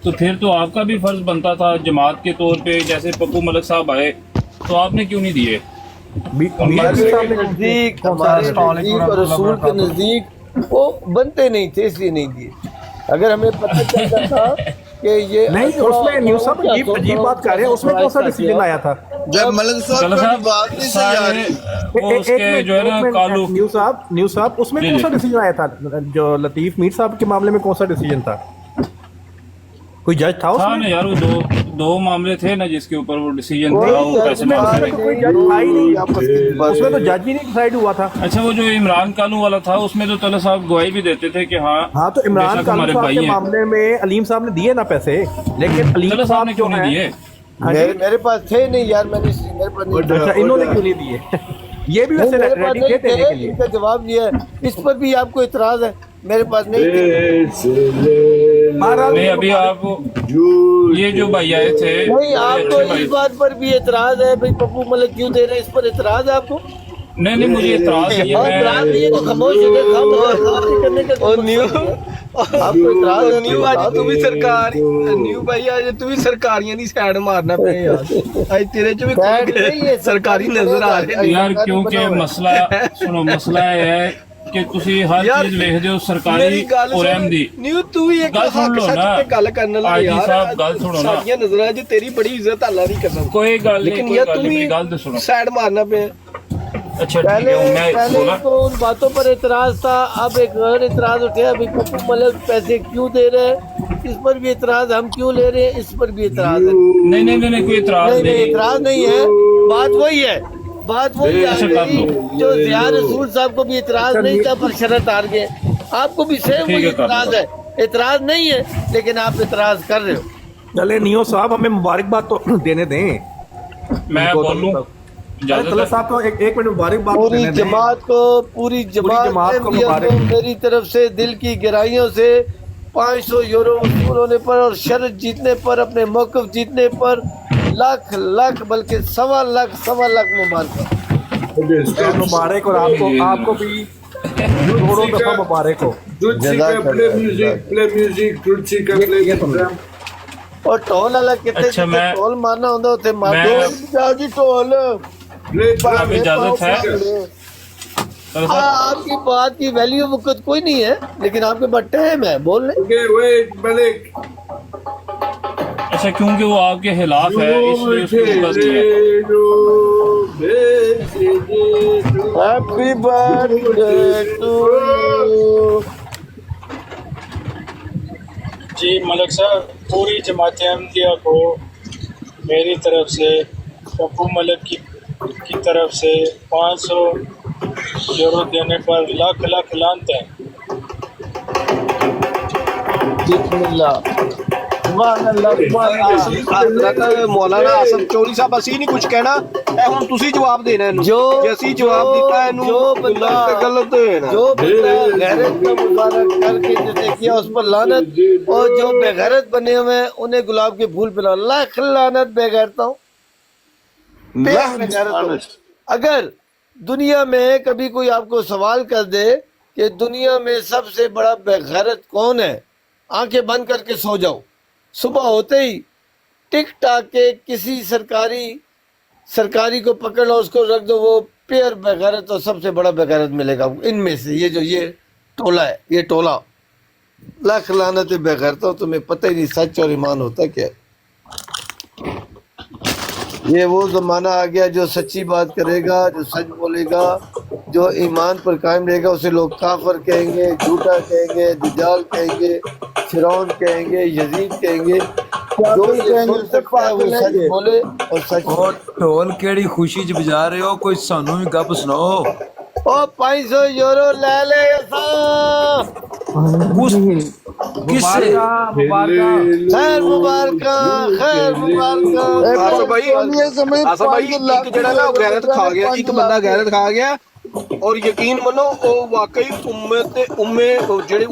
تو پھر تو آپ کا بھی فرض بنتا تھا جماعت کے طور پہ، جیسے پپو ملک صاحب آئے تو آپ نے کیوں نہیں دیے؟ ہمارے نزدیک اور رسول کے نزدیک وہ بنتے نہیں تھے، اس لیے نہیں دیے۔ اگر ہمیں پتہ چلتا تھا کہ یہ نہیں، اس میں نیو صاحب عجیب بات کر رہے ہیں، اس میں کون سا ڈیسیجن آیا تھا؟ جب ملک صاحب کلر کی بات نہیں صحیح آ رہی۔ وہ اس کے جو ہے نا کالو نیو صاحب اس میں کون سا ڈیسیجن آیا تھا؟ جو لطیف میر صاحب کے معاملے میں کون سا ڈیسیجن تھا؟ کوئی جج تھا اس تھا میں؟ نا یار، وہ دو معاملے تھے نا جس کے اوپر وہ ڈیسیجن تھا، وہ پیسے مانگنے کا۔ کوئی جج تھا ہی نہیں، اس میں تو جج بھی نہیں ڈیسائیڈ ہوا تھا۔ اچھا، وہ جو عمران کالو والا تھا اس میں تو طلعت صاحب گواہی بھی دیتے تھے کہ ہاں تو عمران بے شک خان ہمارے صاحب بھائی کے ہیں۔ معاملے میں علیم صاحب نے دیے نا پیسے، لیکن علیم طلعت صاحب نے کیوں نہیں دیے؟ میرے پاس تھے نہیں یار، میں نے میرے پاس نہیں اچھا، انہوں نے کیوں نہیں دیے؟ یہ بھی ویسے میرے پاس ریڈی نہیں تھے دینے کے تھے، لیے۔ ان کا جواب یہ ہے۔ اس پر بھی آپ کو اعتراض ہے؟ میرے پاس نہیں تھے۔ نہیں، ابھی آپ یہ جو بھائی آئے تھے، نہیں، آپ کو اچھے اس بھائی، بات پر بھی اعتراض ہے بھائی پپو ملک کیوں دے رہے ہیں، اس پر اعتراض ہے آپ کو؟ نہیں مجھے اعتراض نہیں اور ہے، اعتراض نہیں ہے تو خاموش ہو گئے، خاموش کرنے کا کوئی مقصد نہیں ہے۔ آپ کو اعتراض ہے؟ نیو آج تو بھی سرکار نیو بھائی آج تو بھی سرکاریاں دی سائڈ مارنا پے یار، اج تیرے چ بھی کوئی سرکاری نظر آ رہے ہیں یار، کیونکہ مسئلہ یہ ہے کہ تسی ہر چیز ویکھدے ہو سرکاری اور احمدی۔ نیو تو بھی ایک گل سن حق لو سچ نا، تے گل کرن والا آئی جی یار، صاحب گل سنو نا، ساڈیاں نظراں چ تیری بڑی عزت اللہ دی قسم، کوئی گل نہیں، لیکن کوئی یار گل تو نہیں، بھی میری گل تو سنو۔ سائڈ مارنا پے۔ اچھا ٹھیک ہے، میں پہلے بولا تو ان باتوں پر اعتراض تھا، اب ایک اور اعتراض اٹھا ابھی پپو ملک پیسے کیوں دے رہے ہیں، اس پر بھی اعتراض، ہم کیوں لے رہے ہیں اس پر بھی اعتراض ہے۔ نہیں کوئی اعتراض نہیں اعتراض نہیں ہے، بات وہی ہے، بات وہی اچھا، کر لو۔ جو ضیاء رسول صاحب کو بھی اعتراض نہیں تھا پر شرط ہار گئے، آپ کو بھی سیم ٹھیک وہی ہے، کر لو۔ اعتراض ہے، اعتراض نہیں ہے لیکن آپ اعتراض کر رہے ہو۔ چلے نیو صاحب ہمیں مبارکباد تو دینے دیں۔ میں بولوں اجازت طلعت ہے؟ صاحب کو ایک منٹ مبارکباد پوری دینے دیں۔ پوری جماعت کو احمدیہ مبارک۔ کو میری طرف سے دل کی گہرائیوں سے 500 یورو وصول ہونے پر اور شرط جیتنے پر، اپنے موقف جیتنے پر لاکھ بلکہ سوا لاکھ مبارک، اور آپ کو بھی کروڑوں دفعہ مبارک ہو۔ اور ٹول الگ کتنے اچھا، میں ٹول مارنا ہوتا اتنے مار دو جی ٹول۔ اب اجازت ہے؟ طلعت صاحب، آپ کی بات کی ویلیو وقت کوئی نہیں ہے لیکن آپ کے پاس ٹائم ہے، بول لیں۔ اچھا، کیونکہ وہ آپ کے خلاف ہے اس لیے اس کو غلط نہیں ہے۔ ہیپی برتھ ڈے ٹو یو۔ جی ملک صاحب، پوری جماعت احمدیہ کو میری طرف سے، پپو ملک کی طرف سے 500 یورو دینے پر لاکھ لعنتیں۔ بسم اللہ، سبحان اللہ، سبحان اللہ۔ مولانا آصف چوری صاحب اسی نہیں کچھ کہنا، اے ہن تسی جواب دینا ہے، جو جیسی جواب دیتا ہے جو بندہ غلط ہے نا۔ جو بندہ غیرت کا مظاہرہ کر کے جیسے کیا اس پر لعنت، اور جو بے غیرت بنے ہوئے ہیں انہیں گلاب کے پھول پلاؤ، لاکھ لعنت بے غیرتوں، بے غیرتوں۔ اگر دنیا میں کبھی کوئی آپ کو سوال کر دے کہ دنیا میں سب سے بڑا بے غیرت کون ہے، آنکھیں بند کر کے سو جاؤ، صبح ہوتے ہی ٹک ٹاک کے کسی سرکاری کو پکڑ لو، اس کو رکھ دو، وہ پیئر بے غیرت اور سب سے بڑا بے غیرت ملے گا ان میں سے۔ یہ ٹولہ ہے، یہ ٹولہ، لاکھ لعنت بے غیرتوں، تمہیں پتہ ہی نہیں سچ اور ایمان ہوتا کیا ہے۔ یہ وہ زمانہ آ گیا جو سچی بات کرے گا، جو سچ بولے گا، جو ایمان پر قائم رہے گا، اسے لوگ کافر کہیں گے، جھوٹا کہیں گے، دجال کہیں گے، فرعون کہیں گے، یزید کہیں گے۔ جو یہ سن سکتا ہے وہ سچ بولے اور سچ اور ٹول کیڑی خوشی چ بجا رہے ہو، کوئی سانو بھی گپ سناؤ۔ او 500 یورو لے لے ایسا، کس سے؟ خیر مبارکہ۔ آصف بھائی ایک جڑا نا غیرت کھا گیا، ایک بندہ غیرت کھا گیا، اور یقین منو او واقعی جڑے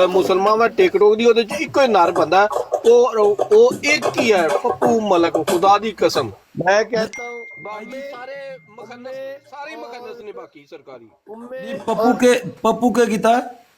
مسلمان وا ٹک ٹوک دی اودے چ اکو نر بندہ او ایک ہی ہے، پپو ملک، خدا دی قسم۔ میں کہتا ہوں باقی سارے مخنث نے باقی سرکاری۔ پپو کے کیتا ہے؟